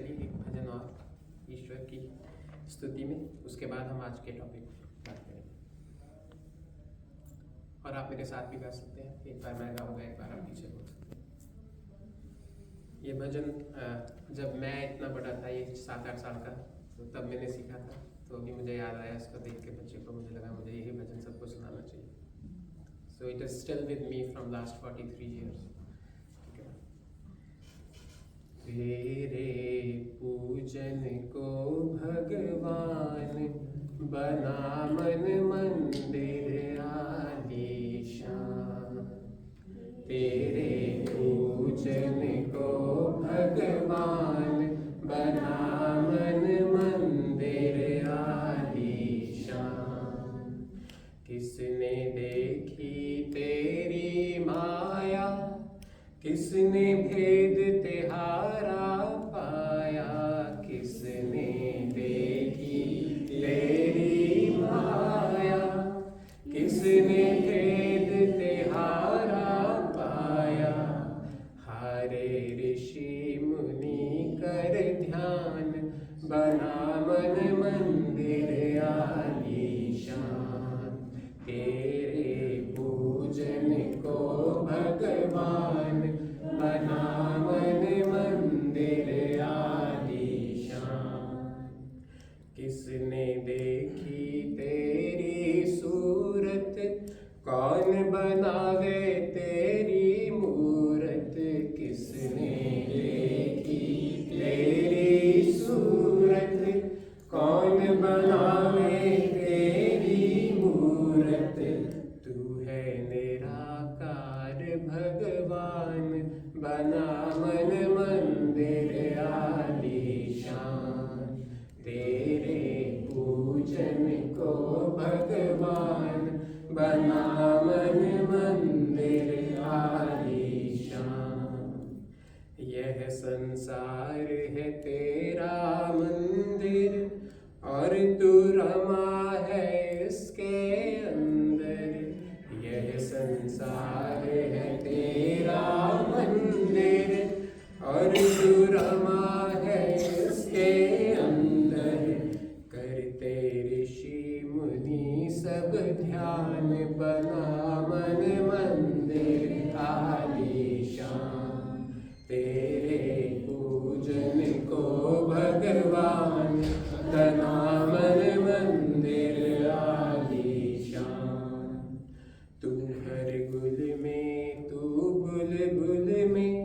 चलिए एक भजन और ईश्वर की स्तुति में, उसके बाद हम आज के टॉपिक बात करेंगे। और आप मेरे साथ भी गा सकते हैं, एक बार मैं गाऊंगा, एक बार आप पीछे बोल सकते हैं। ये भजन जब मैं इतना बड़ा था, ये 7-8 साल का, तो तब मैंने सीखा था। तो अभी मुझे याद आया इसको देख के बच्चे को, मुझे लगा मुझे यही भजन सबको सुनाना चाहिए। So it is still with me from last 43 years। तेरे पूजन को भगवान बना मन मंदिर आलीशान। तेरे पूजन को भगवान बना मन मंदिर आलीशान। किसने देखी तेरी माया, किसने भेद तिहारा पाया। किसने देखी तेरी माया, किसने भेद तिहारा पाया। हारे ऋषि मुनि कर ध्यान, बना मन मंदिर आलीशान। तेरे पूजन को भगवान बना मन मंदिर आलीशान। किसने देखी तेरी सूरत, कौन बनावे तेरी मूरत। किसने देखी तेरी सूरत, कौन बनावे तेरी मूरत। तू है निराकार भगवान, बना मन मंदिर आलीशान। तेरे पूजन को भगवान बना मन मंदिर आलीशान। यह संसार है तेरा मंदिर, और तू रमा है इसके अंदर। यह संसार है तेरा मंदिर, और तू रमा है इसके अंदर। करते ऋषि मुनि सब ध्यान, बना मन मंदिर आलीशान। तेरे पूजन को भगवान बना मन मंदिर आलीशान। तू हर गुल में, तू बुलबुल में,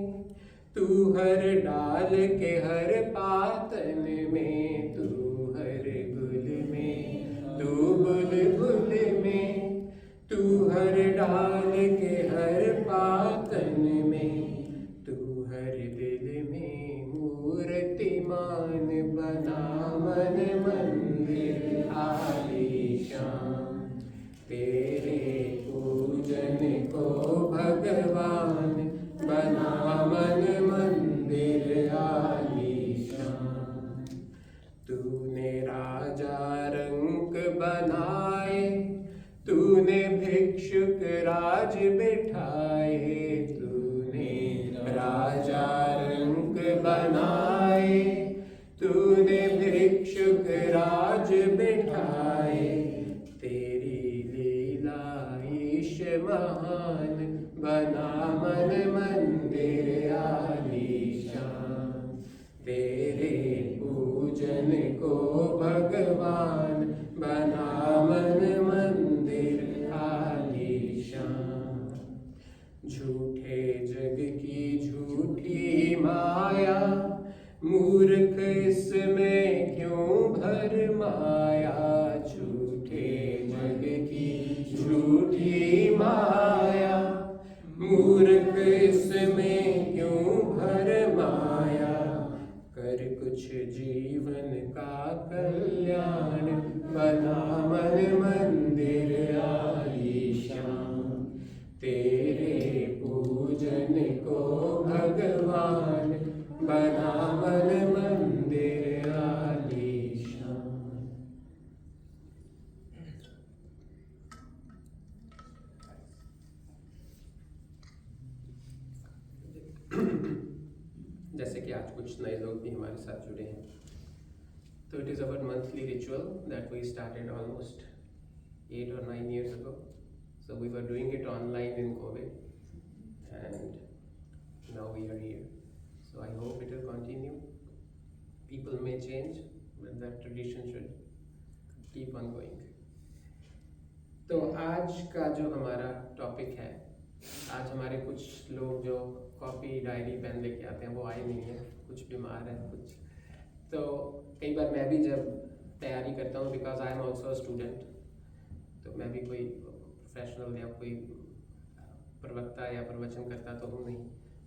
तू हर डाल के हर पातन में। तू हर गुल में, तू बुलबुल में, तू हर डाल के हर पातन में। तू हर दिल में मूर्तिमान, बना मन मंदिर आलीशान। तेरे पूजन को भगवान बना मन मंदिर आलीशान। तूने राजा रंक बनाए, तूने भिक्षुक राज बिठाए। तूने राजा रंक बनाए, तूने भिक्षुक राज बिठाए। तेरी लीला ईश महान, बना मन मंदिर आलीशान। तेरे पूजन को भगवान बना मन मंदिर आलीशान। झूठे जग की झूठी माया, मूर्ख इसमें क्यों भरमाया। झूठे जग की झूठी माया, मूर्ख इसमें क्यों भरमाया। कर कुछ जीवन का कल्याण, बना मन मंदिर आलीशान। तेरे पूजन को भगवान बना मन मंदिर आलीशान। जैसे कि आज कुछ नए लोग लोग भी हमारे साथ जुड़े हैं। तो it is our monthly ritual that we started almost 8 or 9 years ago. So we were doing it online in COVID and now we are here. So I hope it will continue. People may change, but that tradition should keep on going. तो आज का जो हमारा topic है, आज हमारे कुछ लोग जो कॉपी डायरी पेन लेके आते हैं वो आए नहीं हैं, कुछ बीमार हैं कुछ। तो कई बार मैं भी जब तैयारी करता हूँ, because I am also student, तो मैं भी कोई प्रोफेशनल या कोई प्रवक्ता या प्रवचन करता तो हूँ नहीं,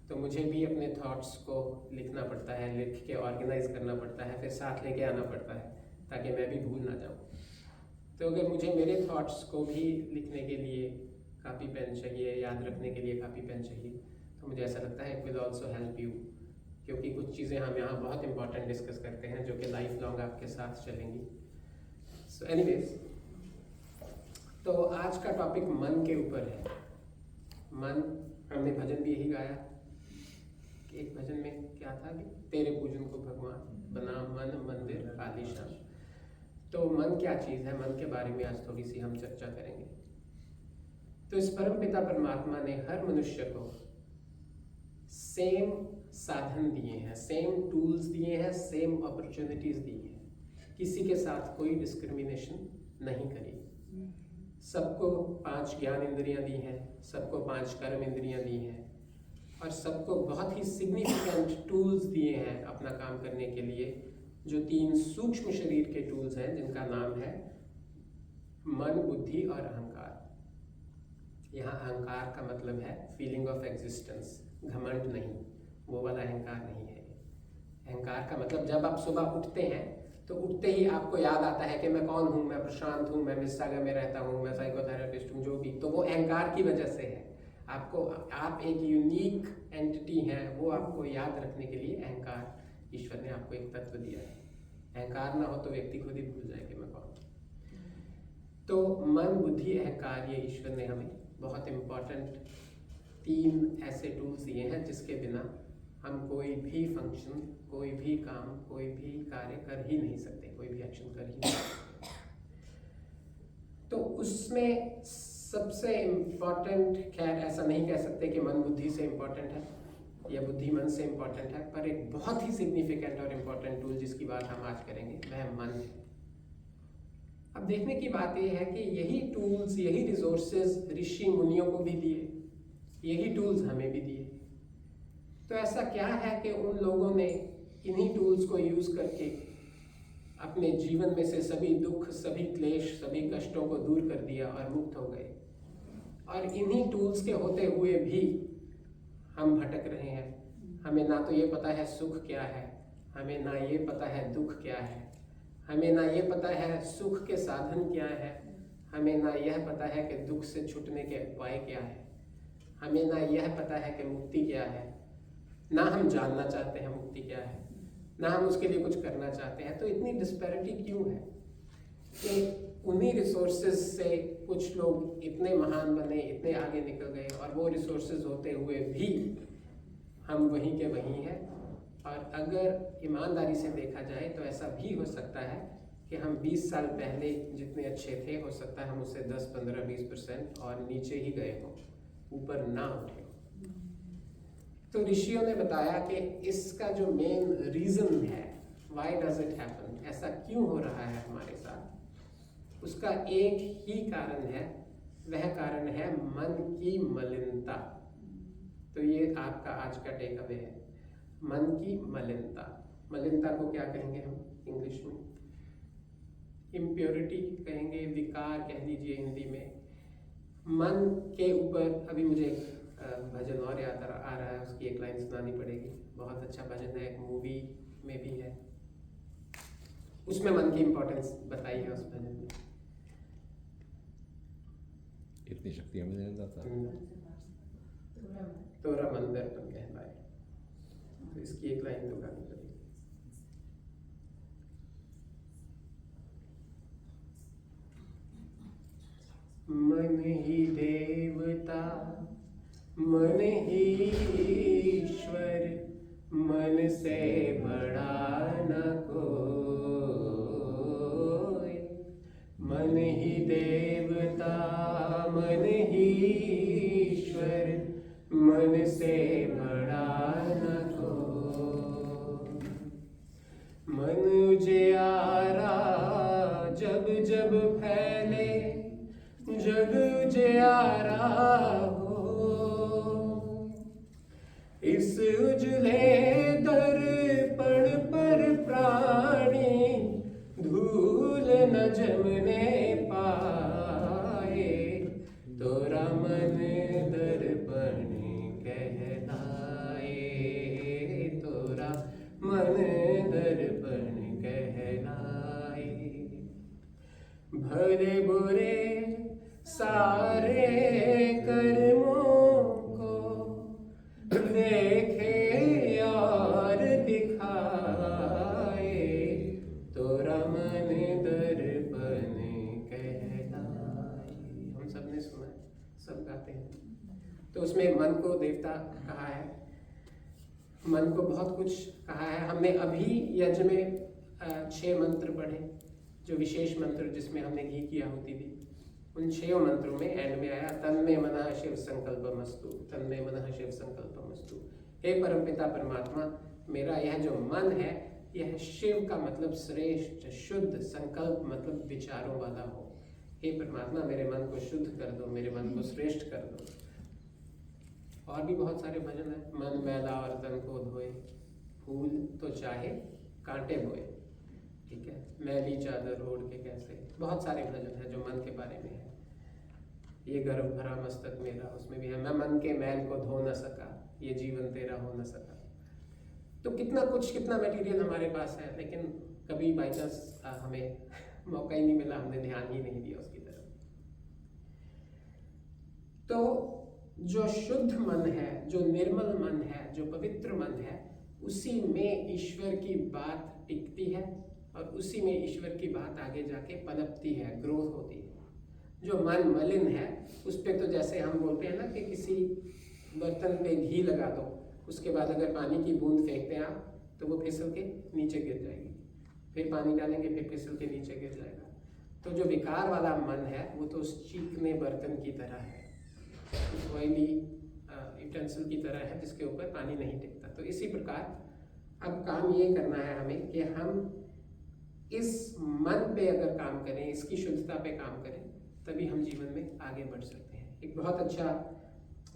तो मुझे भी अपने थॉट्स को लिखना पड़ता है, लिख के ऑर्गेनाइज करना पड़ता है, फिर साथ लेके आना पड़ता है ताकि मैं भी भूल ना जाऊँ। तो अगर मुझे मेरे थॉट्स को भी लिखने के लिए कापी पेन चाहिए, याद रखने के लिए कापी पेन चाहिए, तो मुझे ऐसा लगता है it will also help you, क्योंकि कुछ चीज़ें हम यहाँ बहुत इंपॉर्टेंट डिस्कस करते हैं जो कि लाइफ लॉन्ग आपके साथ चलेंगी। सो एनीवेज, तो आज का टॉपिक मन के ऊपर है। मन, हमने भजन भी यही गाया, एक भजन में क्या था कि तेरे पूजन को भगवान बना मन मंदिर आलीशान। तो मन क्या चीज़ है, मन के बारे में आज थोड़ी सी हम चर्चा करेंगे। तो इस परम पिता परमात्मा ने हर मनुष्य को सेम साधन दिए हैं, सेम टूल्स दिए हैं, सेम अपॉर्चुनिटीज दी हैं, किसी के साथ कोई डिस्क्रिमिनेशन नहीं करी। सबको 5 ज्ञान इंद्रियां दी हैं, सबको 5 कर्म इंद्रियां दी हैं, और सबको बहुत ही सिग्निफिकेंट टूल्स दिए हैं अपना काम करने के लिए, जो 3 सूक्ष्म शरीर के टूल्स हैं जिनका नाम है मन, बुद्धि और अहंकार। यहाँ अहंकार का मतलब है फीलिंग ऑफ एग्जिस्टेंस, घमंड नहीं, वो वाला अहंकार नहीं है। अहंकार का मतलब जब आप सुबह उठते हैं तो उठते ही आपको याद आता है कि मैं कौन हूँ, मैं प्रशांत हूँ, मैं मिस्सागा में रहता हूँ, मैं साइकोथेरेपिस्ट हूँ, जो भी, तो वो अहंकार की वजह से है। आपको, आप एक यूनिक एंटिटी हैं, वो आपको याद रखने के लिए अहंकार, ईश्वर ने आपको एक तत्व दिया है। अहंकार ना हो तो व्यक्ति खुद ही भूल जाए कि मैं कौन। तो मन, बुद्धि, अहंकार, ये ईश्वर ने हमें बहुत इम्पॉर्टेंट 3 ऐसे टूल्स दिए हैं जिसके बिना हम कोई भी फंक्शन, कोई भी काम, कोई भी कार्य कर ही नहीं सकते, कोई भी एक्शन कर ही नहीं सकते। तो उसमें सबसे इम्पॉर्टेंट, खैर ऐसा नहीं कह सकते कि मन बुद्धि से इम्पॉर्टेंट है या बुद्धि मन से इम्पॉर्टेंट है, पर एक बहुत ही सिग्निफिकेंट और इम्पॉर्टेंट टूल जिसकी बात हम आज करेंगे वह मन है। अब देखने की बात यह है कि यही टूल्स, यही रिसोर्सेज ऋषि मुनियों को भी दिए, यही टूल्स हमें भी दिए। तो ऐसा क्या है कि उन लोगों ने इन्हीं टूल्स को यूज करके अपने जीवन में से सभी दुख, सभी क्लेश, सभी कष्टों को दूर कर दिया और मुक्त हो गए। और इन्हीं टूल्स के होते हुए भी हम भटक रहे हैं। हमें ना तो ये पता है सुख क्या है, हमें ना ये पता है दुख क्या है, हमें ना ये पता है सुख के साधन क्या है, हमें ना यह पता है कि दुख से छूटने के उपाय क्या है, हमें ना यह पता है कि मुक्ति क्या है, ना हम जानना चाहते हैं मुक्ति क्या है, ना हम उसके लिए कुछ करना चाहते हैं। तो इतनी डिस्पैरिटी क्यों है कि उन्हीं रिसोर्सेज से कुछ लोग इतने महान बने, इतने आगे निकल गए, और वो रिसोर्सेज होते हुए भी हम वहीं के वहीं हैं। और अगर ईमानदारी से देखा जाए तो ऐसा भी हो सकता है कि हम 20 साल पहले जितने अच्छे थे, हो सकता है हम उससे 10, 15, 20% और नीचे ही गए हों, ऊपर ना उठे। तो ऋषियों ने बताया कि इसका जो मेन रीजन है, व्हाई डज इट हैपन, ऐसा क्यों हो रहा है हमारे साथ, उसका एक ही कारण है, वह कारण है मन की मलिनता। तो ये आपका आज का टेक अवे है, मन की मलिनता। मलिनता को क्या कहेंगे हम इंग्लिश में? इम्प्योरिटी कहेंगे, विकार कह लीजिए हिंदी में। मन के ऊपर अभी मुझे भजन और याद आ रहा है, उसकी एक लाइन सुनानी पड़ेगी। बहुत अच्छा भजन है, एक मूवी में भी है, उसमें मन की इम्पोर्टेंस बताई है उस भजन में। इतनी शक्ति हमें नहीं जाता, तोरा मंदिर तुम कहलाए, तो इसकी एक लाइन तो गानी पड़ेगी। मन ही देवता, मन ही ईश्वर, मन से बड़ा न कोई, मन ही देवता मन ही ईश्वर, मन से बड़ा न कोई। मन उजियारा जब जब फैले, जग उजियारा हो, इस उजले दर्पण पर प्राणी धूल न जमने पाए, तोरा मन दर्पण कहलाए, तोरा मन दर्पण कहलाए। भले बुरे सारे कर्मों को देखे और दिखाए, तोरा मन दर्पण कहलाए। हम सब ने सुना है, सब गाते हैं। तो उसमें मन को देवता कहा है, मन को बहुत कुछ कहा है। हमने अभी यज्ञ में 6 मंत्र पढ़े, जो विशेष मंत्र जिसमें हमने घी की आहुति दी। उन 6 मंत्रों में एंड में आया तन्मे मनः शिव संकल्पमस्तु, तन्मे मनः शिव संकल्पमस्तु। हे परमपिता परमात्मा, मेरा यह जो मन है यह शिव का मतलब श्रेष्ठ, शुद्ध, संकल्प मतलब विचारों वाला हो। हे परमात्मा, मेरे मन को शुद्ध कर दो, मेरे मन को श्रेष्ठ कर दो। और भी बहुत सारे भजन हैं। मन मैला और तन को धोए, फूल तो चाहे कांटे बोए, ठीक है, मैली चादर ओढ़ के कैसे। बहुत सारे भजन हैं जो मन के बारे में है। ये गर्भ भरा मस्तक मेरा, उसमें भी है मैं मन के मैल को धो न सका, ये जीवन तेरा हो न सका। तो कितना कुछ, कितना मटेरियल हमारे पास है, लेकिन कभी बाई चांस हमें मौका ही नहीं मिला, हमने ध्यान ही नहीं दिया उसकी तरफ। तो जो शुद्ध मन है, जो निर्मल मन है, जो पवित्र मन है, उसी में ईश्वर की बात टिकती है और उसी में ईश्वर की बात आगे जाके पनपती है, ग्रोथ होती है। जो मन मलिन है उस पे तो जैसे हम बोलते हैं ना कि किसी बर्तन पे घी लगा दो, उसके बाद अगर पानी की बूंद फेंकते हैं आप तो वो फिसल के नीचे गिर जाएगी, फिर पानी डालेंगे फिर फिसल के नीचे गिर जाएगा। तो जो विकार वाला मन है वो तो उस चीकने बर्तन की तरह है, उस ऑयली यूटेंसिल की तरह है जिसके ऊपर पानी नहीं टिकता। तो इसी प्रकार अब काम ये करना है हमें कि हम इस मन पे अगर काम करें, इसकी शुद्धता पे काम करें, तभी हम जीवन में आगे बढ़ सकते हैं। एक बहुत अच्छा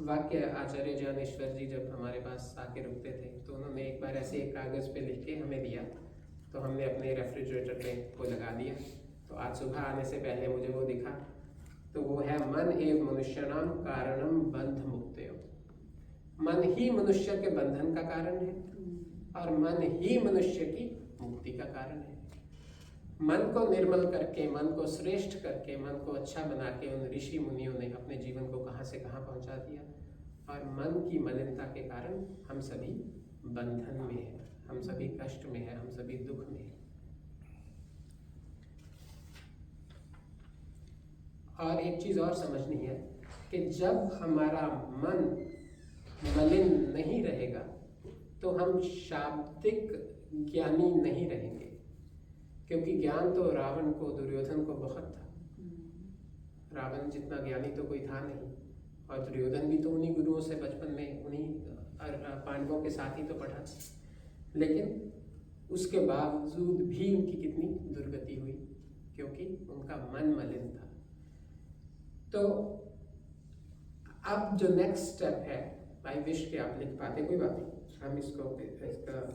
वाक्य आचार्य ज्ञानेश्वर जी जब हमारे पास आके रुकते थे तो उन्होंने एक बार ऐसे एक कागज़ पे लिख के हमें दिया, तो हमने अपने रेफ्रिजरेटर पे वो लगा दिया। तो आज सुबह आने से पहले मुझे वो दिखा, तो वो है मन एव मनुष्याणाम कारणम बंध मुक्तयो। मन ही मनुष्य के बंधन का कारण है और मन ही मनुष्य की मुक्ति का कारण है। मन को निर्मल करके, मन को श्रेष्ठ करके, मन को अच्छा बना के उन ऋषि मुनियों ने अपने जीवन को कहाँ से कहाँ पहुँचा दिया। और मन की मलिनता के कारण हम सभी बंधन में हैं, हम सभी कष्ट में हैं, हम सभी दुख में हैं। और एक चीज़ और समझनी है कि जब हमारा मन मलिन नहीं रहेगा तो हम शाब्दिक ज्ञानी नहीं रहेंगे, क्योंकि ज्ञान तो रावण को, दुर्योधन को बहुत था। रावण जितना ज्ञानी तो कोई था नहीं, और दुर्योधन भी तो उन्हीं गुरुओं से बचपन में उन्हीं पांडवों के साथ ही तो पढ़ा, लेकिन उसके बावजूद भी उनकी कितनी दुर्गति हुई, क्योंकि उनका मन मलिन था। तो अब जो नेक्स्ट स्टेप है, आई विश कि आप लिख पाते, कोई बात नहीं, हम इसका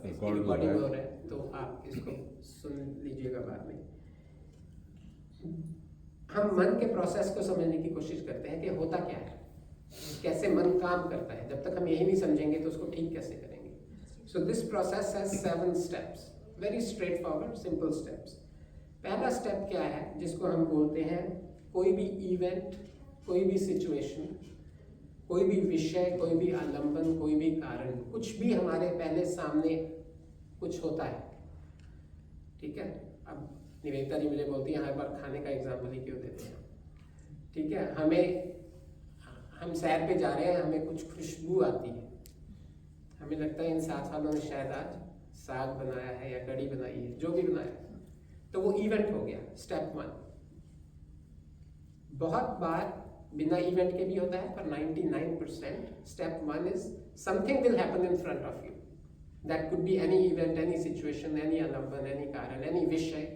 रिकॉर्डिंग हो रहा है तो आप इसको सुन लीजिएगा बाद में। हम मन के प्रोसेस को समझने की कोशिश करते हैं कि होता क्या है, कैसे मन काम करता है। जब तक हम यही नहीं समझेंगे तो उसको ठीक कैसे करेंगे। So this process has 7 steps, very straight forward simple steps. पहला स्टेप क्या है, जिसको हम बोलते हैं कोई भी इवेंट, कोई भी सिचुएशन, कोई भी विषय, कोई भी आलंबन, कोई भी कारण, कुछ भी हमारे पहले सामने कुछ होता है, ठीक है। अब निवेदिता जी मुझे बोलती हैं हर बार खाने का एग्जाम्पल ही क्यों देते हैं, ठीक है। हम सैर पे जा रहे हैं, हमें कुछ खुशबू आती है, हमें लगता है इन 7 सालों में शायद आज साग बनाया है या कड़ी बनाई है, जो भी बनाया है, तो वो इवेंट हो गया, स्टेप 1। बहुत बार बिना इवेंट के भी होता है, पर 99% step 1 is something will happen in front of you. That could be any event, any situation, any आलम्बन, एनी कारण, एनी विषय।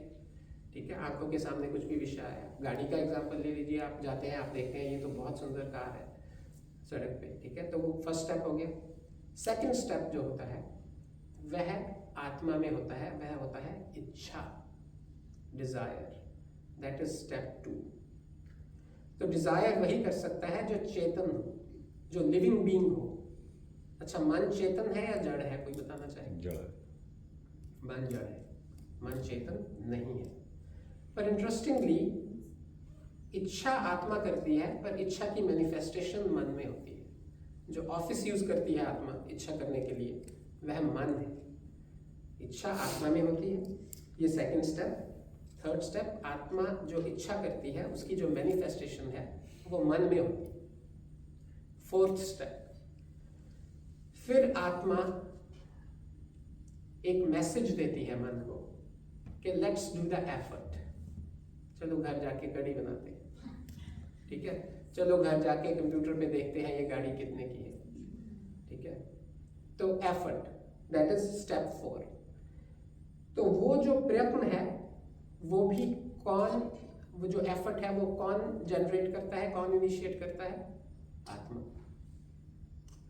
ठीक है, आंखों के सामने कुछ भी विषय आया। गाड़ी का एग्जांपल ले लीजिए, आप जाते हैं, आप देखते हैं ये तो बहुत सुंदर कार है सड़क पे, ठीक है, तो वो फर्स्ट स्टेप हो गया। सेकंड स्टेप जो होता है वह आत्मा में होता है, वह होता है इच्छा, डिजायर। That is step 2। तो डिजायर वही कर सकता है जो चेतन हो, जो लिविंग बीइंग हो। अच्छा, मन चेतन है या जड़ है, कोई बताना चाहे? जड़ है। मन जड़ है, मन चेतन नहीं है। पर इंटरेस्टिंगली इच्छा आत्मा करती है, पर इच्छा की मैनिफेस्टेशन मन में होती है। जो ऑफिस यूज करती है आत्मा इच्छा करने के लिए, वह मन है। इच्छा आत्मा में होती है, ये सेकंड स्टेप। थर्ड स्टेप, आत्मा जो इच्छा करती है उसकी जो मैनिफेस्टेशन है वो मन में होती है। फोर्थ स्टेप, फिर आत्मा एक मैसेज देती है मन को कि लेट्स डू द एफर्ट। चलो घर जाके कड़ी बनाते हैं, ठीक है, चलो घर जाके कंप्यूटर पे देखते हैं ये गाड़ी कितने की है, ठीक है। तो एफर्ट, दैट इज स्टेप 4। तो वो जो प्रयत्न है वो भी कौन, वो जो एफर्ट है वो कौन जनरेट करता है, कौन इनिशिएट करता है? आत्मा।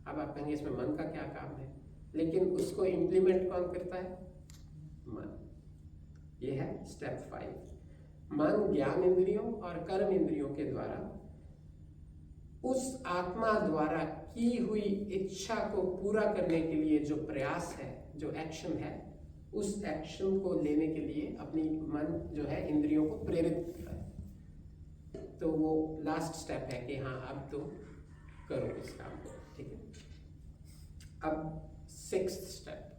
अब आप कहेंगे इसमें मन का क्या काम है, लेकिन उसको इंप्लीमेंट कौन करता है? मन। ये है स्टेप 5। मन ज्ञान इंद्रियों और कर्म इंद्रियों के द्वारा उस आत्मा द्वारा की हुई इच्छा को पूरा करने के लिए जो प्रयास है, जो एक्शन है, उस एक्शन को लेने के लिए अपनी मन जो है इंद्रियों को प्रेरित करता है। तो वो लास्ट स्टेप है कि हाँ अब तो करो इस काम को, ठीक है। अब 6th स्टेप,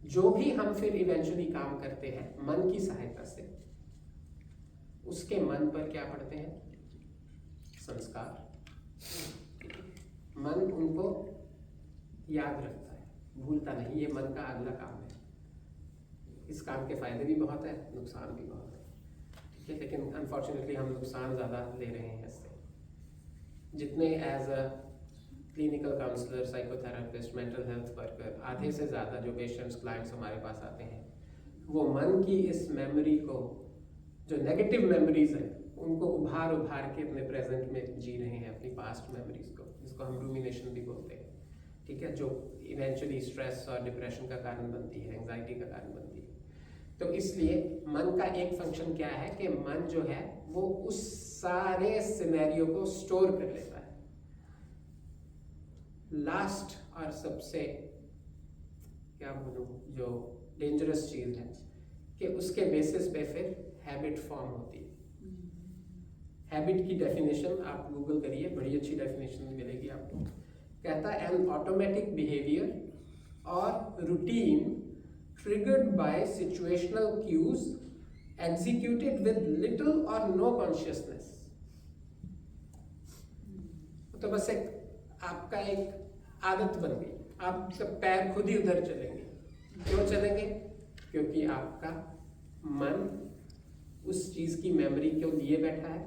जो भी हम फिर इवेंचुअली काम करते हैं मन की सहायता से, उसके मन पर क्या पड़ते हैं? संस्कार। मन उनको याद रखता है, भूलता नहीं। ये मन का अगला काम है। इस काम के फायदे भी बहुत है, नुकसान भी बहुत है, ठीक है, लेकिन अनफॉर्चुनेटली हम नुकसान ज़्यादा ले रहे हैं इससे। जितने as a clinical counsellor, psychotherapist, mental health worker, आधे से ज़्यादा जो पेशेंट्स, क्लाइंट्स हमारे पास आते हैं, वो मन की इस मेमोरी को, जो नेगेटिव मेमोरीज हैं, उनको उभार के अपने प्रेजेंट में जी रहे हैं, अपनी पास्ट मेमोरीज को, जिसको हम रूमिनेशन भी बोलते हैं, ठीक है, जो इवेंचुअली स्ट्रेस और डिप्रेशन का कारण बनती है, एंजाइटी का कारण बनती है। तो इसलिए मन का एक फंक्शन क्या है कि मन जो है वो उस सारे सिनेरियो को स्टोर कर लेता है। लास्ट और सबसे क्या बोलूं, जो डेंजरस चीज है कि उसके बेसिस पे फिर हैबिट फॉर्म होती है। हैबिट की डेफिनेशन आप गूगल करिए, बड़ी अच्छी डेफिनेशन मिलेगी आपको। कहता है an automatic behaviour or routine triggered by situational cues executed with little or no consciousness. तो बस एक आपका एक आदत बन गई, आपका पैर खुद ही उधर चलेंगे। क्यों चलेंगे? क्योंकि आपका मन उस चीज की मेमोरी को लिए बैठा है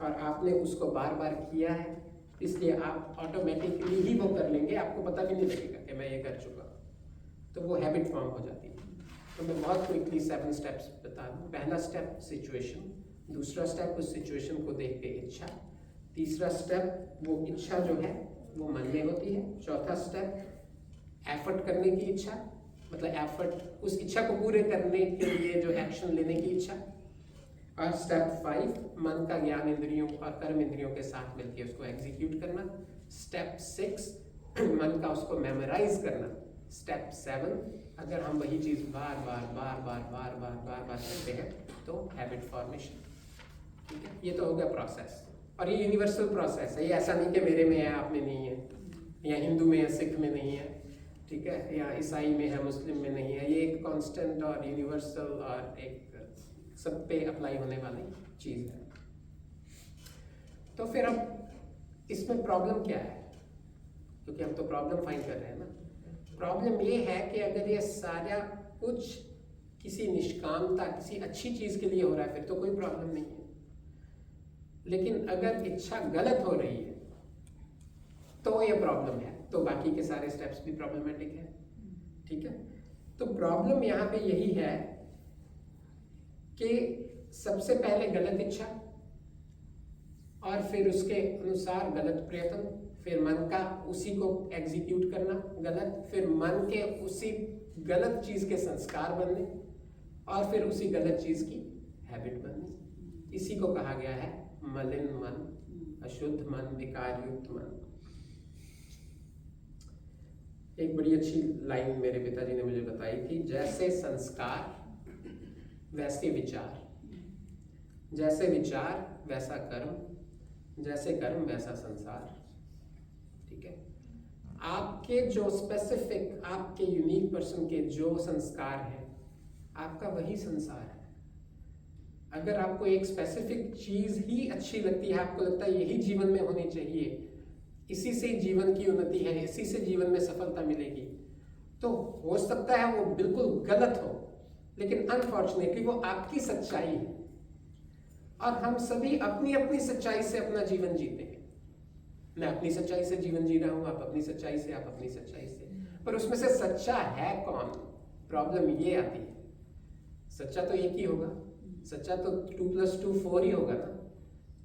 और आपने उसको बार बार किया है, इसलिए आप ऑटोमेटिकली ही वो कर लेंगे, आपको पता भी नहीं लगेगा कि मैं ये कर चुका हूँ। तो वो हैबिट फॉर्म हो जाती है। तो मैं बहुत क्विकली 7 स्टेप्स बता दूँ। पहला स्टेप सिचुएशन, दूसरा स्टेप उस सिचुएशन को देख के इच्छा, तीसरा स्टेप वो इच्छा जो है वो मन में होती है, चौथा स्टेप एफर्ट करने की इच्छा, मतलब एफर्ट उस इच्छा को पूरे करने के लिए जो एक्शन लेने की इच्छा, और स्टेप 5 मन का ज्ञान इंद्रियों और कर्म इंद्रियों के साथ मिलकर उसको एग्जीक्यूट करना। स्टेप 6 मन का उसको मेमोराइज करना। स्टेप 7 अगर हम वही चीज बार बार करते हैं तो हैबिट फॉर्मेशन, ठीक है। ये तो हो गया प्रोसेस, और ये यूनिवर्सल प्रोसेस है। ये ऐसा नहीं कि मेरे में है आप में नहीं है, या हिंदू में है सिख में नहीं है, ठीक है, या ईसाई में है मुस्लिम में नहीं है। ये एक कांस्टेंट और यूनिवर्सल और एक सब पे अप्लाई होने वाली चीज है। तो फिर अब इसमें प्रॉब्लम क्या है? क्योंकि हम तो प्रॉब्लम फाइंड कर रहे हैं ना। प्रॉब्लम ये है कि अगर ये सारा कुछ किसी निष्कामता, किसी अच्छी चीज के लिए हो रहा है, फिर तो कोई प्रॉब्लम नहीं है। लेकिन अगर इच्छा गलत हो रही है तो ये प्रॉब्लम है, तो बाकी के सारे स्टेप्स भी प्रॉब्लमेटिक है। ठीक है, तो प्रॉब्लम यहाँ पे यही है कि सबसे पहले गलत इच्छा, और फिर उसके अनुसार गलत प्रयत्न, फिर मन का उसी को एग्जीक्यूट करना गलत, फिर मन के उसी गलत चीज के संस्कार बनने, और फिर उसी गलत चीज की हैबिट बननी। इसी को कहा गया है मलिन मन, अशुद्ध मन, विकार युक्त मन। एक बड़ी अच्छी लाइन मेरे पिताजी ने मुझे बताई थी, जैसे संस्कार वैसे विचार, जैसे विचार वैसा कर्म, जैसे कर्म वैसा संसार। ठीक है, आपके जो स्पेसिफिक, आपके यूनिक पर्सन के जो संस्कार है, आपका वही संसार है। अगर आपको एक स्पेसिफिक चीज ही अच्छी लगती है, आपको लगता है यही जीवन में होनी चाहिए, इसी से जीवन की उन्नति है, इसी से जीवन में सफलता मिलेगी, तो हो सकता है वो बिल्कुल गलत हो, लेकिन अनफॉर्चुनेटली वो आपकी सच्चाई है। और हम सभी अपनी अपनी सच्चाई से अपना जीवन जीते हैं। मैं अपनी सच्चाई से जीवन जी रहा हूं, आप अपनी सच्चाई से, आप अपनी सच्चाई से, पर उसमें से सच्चा है कौन? प्रॉब्लम ये आती है, सच्चा तो एक ही होगा, सच्चा तो 2 + 2 4 ही होगा ना।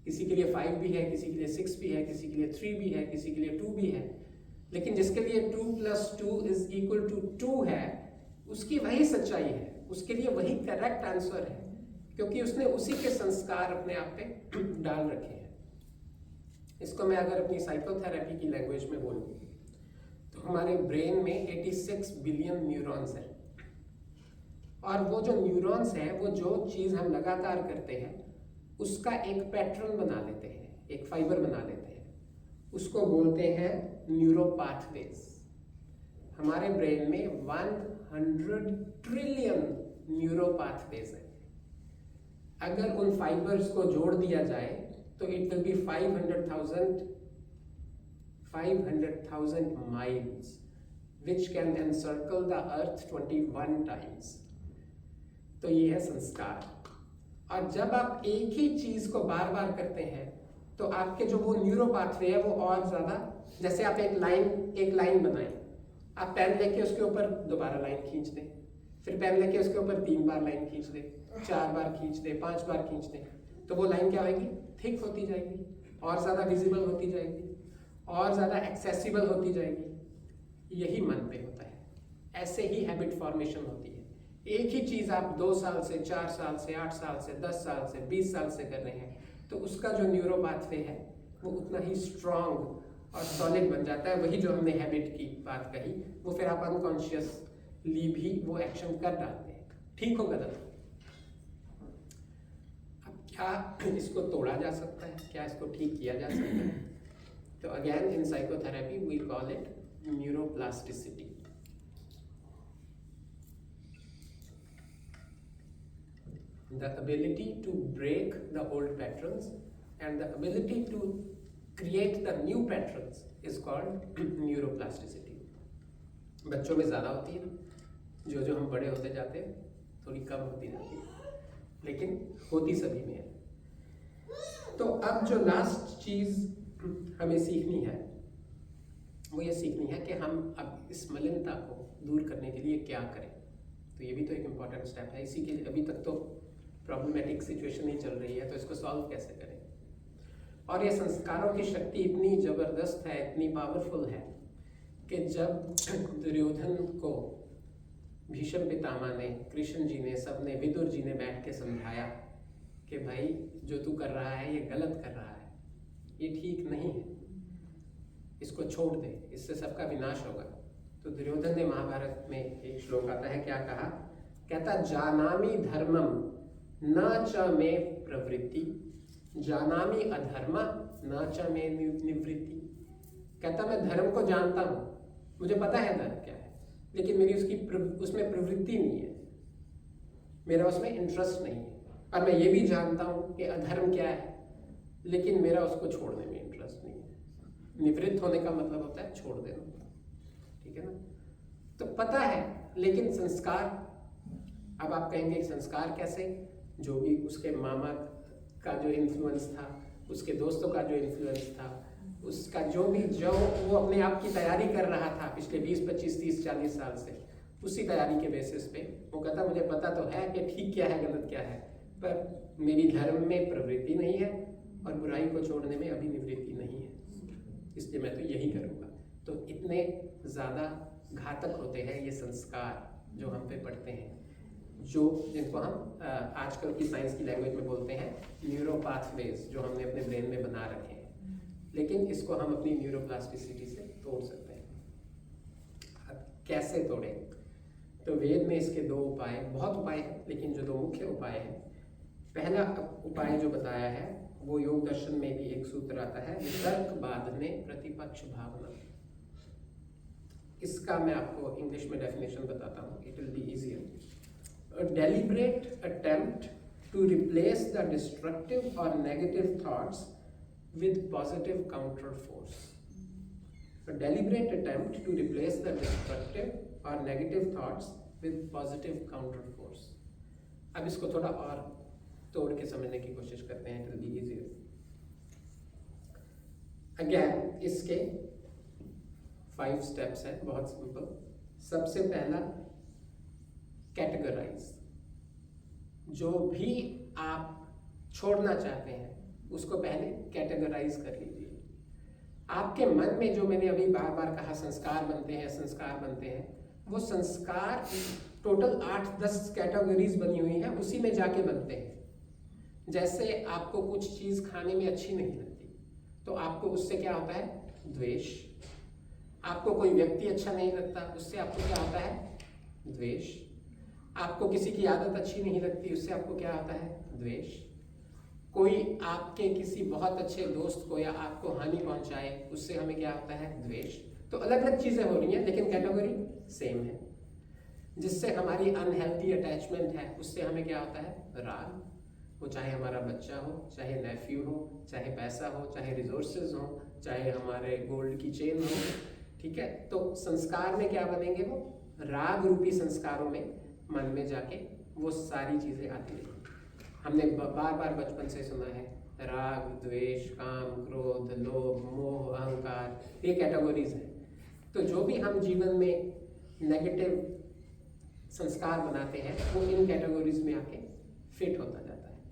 किसी के लिए 5 भी है, किसी के लिए 6 भी है, किसी के लिए 3 भी है, किसी के लिए 2 भी है, लेकिन जिसके लिए 2 + 2 = 2 है, उसकी वही सच्चाई है, उसके लिए वही करेक्ट आंसर है, क्योंकि उसने उसी के संस्कार अपने आप पे डाल रखे हैं। इसको मैं अगर अपनी साइकोथेरेपी की लैंग्वेज में बोलूं तो हमारे ब्रेन में 86 बिलियन न्यूरॉन्स हैं, और वो जो न्यूरॉन्स हैं, वो जो चीज हम लगातार करते हैं उसका एक पैटर्न बना लेते हैं, एक फाइबर बना लेते हैं, उसको बोलते हैं न्यूरोपाथवेज। हमारे ब्रेन में 100 ट्रिलियन न्यूरोपाथवेज है। अगर उन फाइबर्स को जोड़ दिया जाए तो it will be 500,000 miles which can encircle the earth 21 times। तो ये है संस्कार। और जब आप एक ही चीज को बार बार करते हैं तो आपके जो वो न्यूरोपाथवे है वो और ज्यादा, जैसे आप एक लाइन बनाएं, आप पेन लेके उसके ऊपर दोबारा लाइन खींच दें, फिर पेन लेके उसके ऊपर 3 बार लाइन खींच दें, 4 बार खींच दें, 5 बार खींच दें, तो वो लाइन क्या होगी? थिक होती जाएगी, और ज्यादा विजिबल होती जाएगी, और ज्यादा एक्सेसिबल होती जाएगी। यही मन पे होता है, ऐसे ही हैबिट फॉर्मेशन होती है। एक ही चीज आप 2 साल से, 4 साल से, 8 साल से, 10 साल से, 20 साल से कर रहे हैं, तो उसका जो न्यूरोपाथवे है वो उतना ही स्ट्रॉन्ग और सॉलिड बन जाता है। वही जो हमने हैबिट की बात कही, वो फिर आप अनकॉन्शियसली भी वो एक्शन कर डालते हैं, ठीक हो गलत। अब क्या इसको तोड़ा जा सकता है, क्या इसको ठीक किया जा सकता है? तो again in psychotherapy we call it neuroplasticity. The ability to break the old patterns and the ability to create the new patterns is called neuroplasticity। बच्चों में ज़्यादा होती है, जो हम बड़े होते जाते हैं थोड़ी कम होती जाती है, लेकिन होती सभी में है। तो अब जो लास्ट चीज़ हमें सीखनी है वो ये सीखनी है कि हम अब इस मलिनता को दूर करने के लिए क्या करें। तो ये भी तो एक इम्पॉर्टेंट स्टेप है। इसी के लिए अभी तक तो प्रॉब्लमेटिक सिचुएशन ही चल रही है, तो इसको सॉल्व कैसे करें? और ये संस्कारों की शक्ति इतनी जबरदस्त है, इतनी पावरफुल है कि जब दुर्योधन को भीष्म पितामह ने, कृष्ण जी ने, सब ने, विदुर जी ने बैठ के समझाया कि भाई जो तू कर रहा है ये गलत कर रहा है, ये ठीक नहीं है, इसको छोड़ दे, इससे सबका विनाश होगा। तो दुर्योधन ने महाभारत में एक श्लोक आता है, क्या कहा? कहता जानामि धर्मम न च मे प्रवृत्ति, जानामि अधर्म न च मे निवृत्ति। कहता मैं धर्म को जानता हूं, मुझे पता है धर्म क्या है, लेकिन मेरी उसमें प्रवृत्ति नहीं है, मेरा उसमें इंटरेस्ट नहीं है। और मैं ये भी जानता हूं कि अधर्म क्या है, लेकिन मेरा उसको छोड़ने में इंटरेस्ट नहीं है। निवृत्त होने का मतलब होता है छोड़ देना, ठीक है ना। तो पता है, लेकिन संस्कार, अब आप कहेंगे संस्कार कैसे? जो भी उसके मामा का जो इन्फ्लुएंस था, उसके दोस्तों का जो इन्फ्लुएंस था, उसका जो वो अपने आप की तैयारी कर रहा था पिछले 20, 25, 30, 40 साल से, उसी तैयारी के बेसिस पे वो कहता मुझे पता तो है कि ठीक क्या है गलत क्या है, पर मेरी धर्म में प्रवृत्ति नहीं है और बुराई को छोड़ने में अभी निवृत्ति नहीं है, इसलिए मैं तो यही करूँगा। तो इतने ज़्यादा घातक होते हैं ये संस्कार जो हम पे पड़ते हैं, जिनको हम आजकल की साइंस की लैंग्वेज में बोलते हैं न्यूरो पाथवेज, जो हमने अपने ब्रेन में बना रखे हैं। लेकिन इसको हम अपनी न्यूरोप्लास्टिसिटी से तोड़ सकते हैं। अब कैसे तोड़ें? तो वेद में इसके दो उपाय, बहुत उपाय हैं, लेकिन जो दो मुख्य उपाय हैं, पहला उपाय जो बताया है वो योग दर्शन में भी एक सूत्र आता है, वितर्क बाधने प्रतिपक्ष भावना। इसका मैं आपको इंग्लिश में डेफिनेशन बताता हूँ, it will be easier. A deliberate attempt to replace the destructive or negative thoughts with positive counter force. A deliberate attempt to replace the destructive or negative thoughts with positive counter force. अब इसको थोड़ा और तोड़ के समझने की कोशिश करते हैं, it will be easier. Again, इसके 5 steps हैं, बहुत सिंपल। सबसे पहला, कैटेगराइज। जो भी आप छोड़ना चाहते हैं उसको पहले कैटेगराइज कर लीजिए। आपके मन में जो मैंने अभी बार बार कहा संस्कार बनते हैं, संस्कार बनते हैं, वो संस्कार टोटल 8-10 कैटेगरीज बनी हुई है, उसी में जाके बनते हैं। जैसे आपको कुछ चीज खाने में अच्छी नहीं लगती तो आपको उससे क्या होता है? द्वेष। आपको कोई व्यक्ति अच्छा नहीं लगता, उससे आपको क्या होता है? द्वेष। आपको किसी की आदत अच्छी नहीं लगती, उससे आपको क्या आता है? द्वेष। कोई आपके किसी बहुत अच्छे दोस्त को या आपको हानि पहुंचाए, उससे हमें क्या आता है? द्वेष। तो अलग अलग चीजें हो रही हैं लेकिन कैटेगरी सेम है। जिससे हमारी अनहेल्दी अटैचमेंट है उससे हमें क्या होता है? राग। वो चाहे हमारा बच्चा हो, चाहे नेफ्यू हो, चाहे पैसा हो, चाहे रिसोर्सेज हो, चाहे हमारे गोल्ड की चेन हो, ठीक है। तो संस्कार में क्या बनेंगे? वो राग रूपी संस्कारों में मन में जाके वो सारी चीजें आती रही। हमने बार बार बचपन से सुना है राग, द्वेष, काम, क्रोध, लोभ, मोह, अहंकार, ये कैटेगरीज हैं। तो जो भी हम जीवन में नेगेटिव संस्कार बनाते हैं वो इन कैटेगरीज में आके फिट होता जाता है।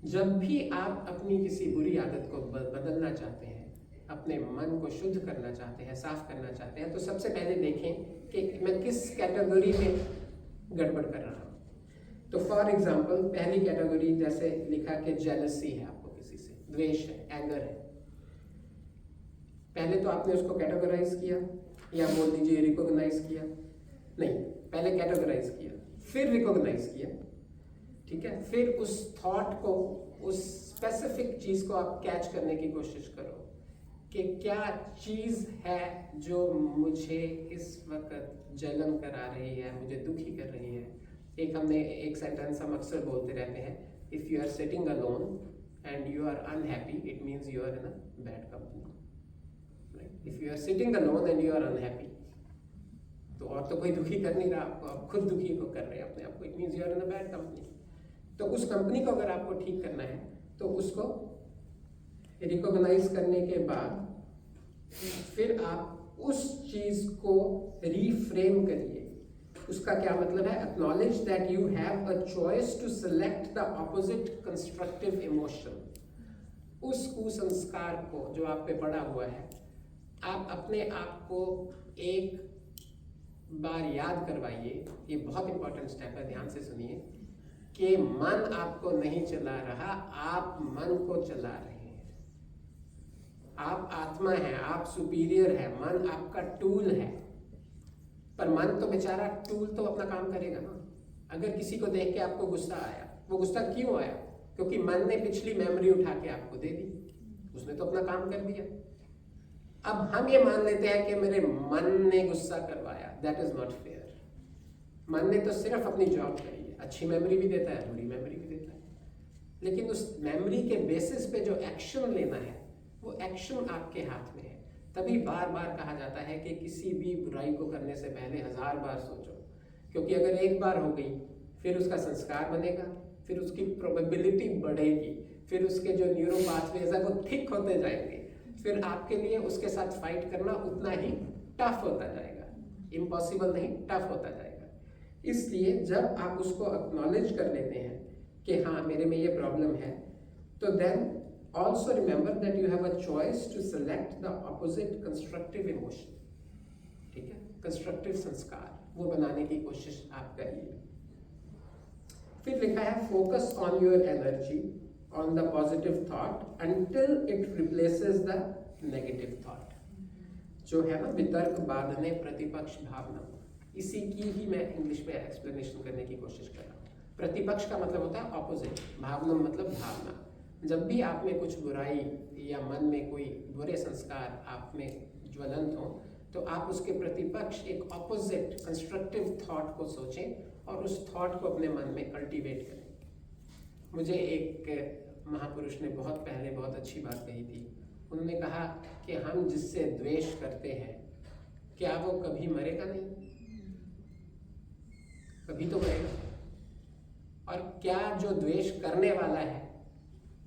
जब भी आप अपनी किसी बुरी आदत को बदलना चाहते हैं, अपने मन को शुद्ध करना चाहते हैं, साफ करना चाहते हैं, तो सबसे पहले देखें कि मैं किस कैटेगरी में गड़बड़ कर रहा हूँ। तो फॉर एग्जाम्पल पहली कैटेगरी जैसे लिखा कि जेलसी है, आपको किसी से द्वेष है, एंगर है। पहले तो आपने उसको कैटेगराइज किया या बोल दीजिए रिकॉग्नाइज किया, नहीं, पहले कैटेगराइज किया फिर रिकॉग्नाइज किया, ठीक है। फिर उस थॉट को, उस स्पेसिफिक चीज को आप कैच करने की कोशिश करो कि क्या चीज है जो मुझे इस वक्त जलन करा रही है, मुझे दुखी कर रही है। एक सेंटेंस हम अक्सर बोलते रहते हैं, if you are sitting alone and you are unhappy it means you are in a bad company. If you are sitting alone and you are unhappy, तो और तो कोई दुखी कर नहीं रहा आपको, आप खुद दुखी को कर रहे हैं अपने आप को, it means you are in a bad company. तो उस कंपनी को अगर आपको ठीक करना है तो उसको रिकॉग्नाइज करने के बाद फिर आप उस चीज को रीफ्रेम करिए। उसका क्या मतलब है? Acknowledge that you have a choice to select the opposite constructive emotion. उस कुसंस्कार को जो आप पे पड़ा हुआ है, आप अपने आप को एक बार याद करवाइए। ये बहुत इंपॉर्टेंट स्टेप है, ध्यान से सुनिए कि मन आपको नहीं चला रहा, आप मन को चला रहे हैं। आप आत्मा है, आप सुपीरियर है, मन आपका टूल है। पर मन तो बेचारा टूल तो अपना काम करेगा ना। अगर किसी को देख के आपको गुस्सा आया, वो गुस्सा क्यों आया? क्योंकि मन ने पिछली मेमोरी उठा के आपको दे दी, उसने तो अपना काम कर दिया। अब हम ये मान लेते हैं कि मेरे मन ने गुस्सा करवाया, दैट इज नॉट फेयर। मन ने तो सिर्फ अपनी जॉब करी है, अच्छी मेमोरी भी देता है, बुरी मेमोरी भी देता है, लेकिन उस मेमोरी के बेसिस पे जो एक्शन लेना है वो एक्शन आपके हाथ में है। तभी बार बार कहा जाता है कि किसी भी बुराई को करने से पहले 1000 बार सोचो, क्योंकि अगर एक बार हो गई फिर उसका संस्कार बनेगा, फिर उसकी प्रोबेबिलिटी बढ़ेगी, फिर उसके जो न्यूरो पाथवेज है वो थिक होते जाएंगे, फिर आपके लिए उसके साथ फाइट करना उतना ही टफ होता जाएगा, इम्पॉसिबल नहीं, टफ होता जाएगा। इसलिए जब आप उसको एक्नॉलेज कर लेते हैं कि हाँ मेरे में ये प्रॉब्लम है, तो then also remember that you have a choice to select the opposite constructive emotion. ठीक है, कंस्ट्रक्टिव संस्कार वो बनाने की कोशिश आप करिए। फिर लिखा है focus on your energy on the positive thought until it replaces the negative thought. जो है ना वितर्क बांधने प्रतिपक्ष भावना, इसी की ही मैं इंग्लिश में एक्सप्लेनेशन करने की कोशिश कर रहा हूँ। प्रतिपक्ष का मतलब होता है ऑपोजिट, भावना मतलब भावना। जब भी आप में कुछ बुराई या मन में कोई बुरे संस्कार आप में ज्वलंत हो, तो आप उसके प्रतिपक्ष एक ऑपोजिट कंस्ट्रक्टिव थॉट को सोचें और उस थॉट को अपने मन में कल्टीवेट करें। मुझे एक महापुरुष ने बहुत पहले बहुत अच्छी बात कही थी। उन्होंने कहा कि हम जिससे द्वेष करते हैं, क्या वो कभी मरेगा नहीं? कभी तो मरेगा। और क्या जो द्वेष करने वाला है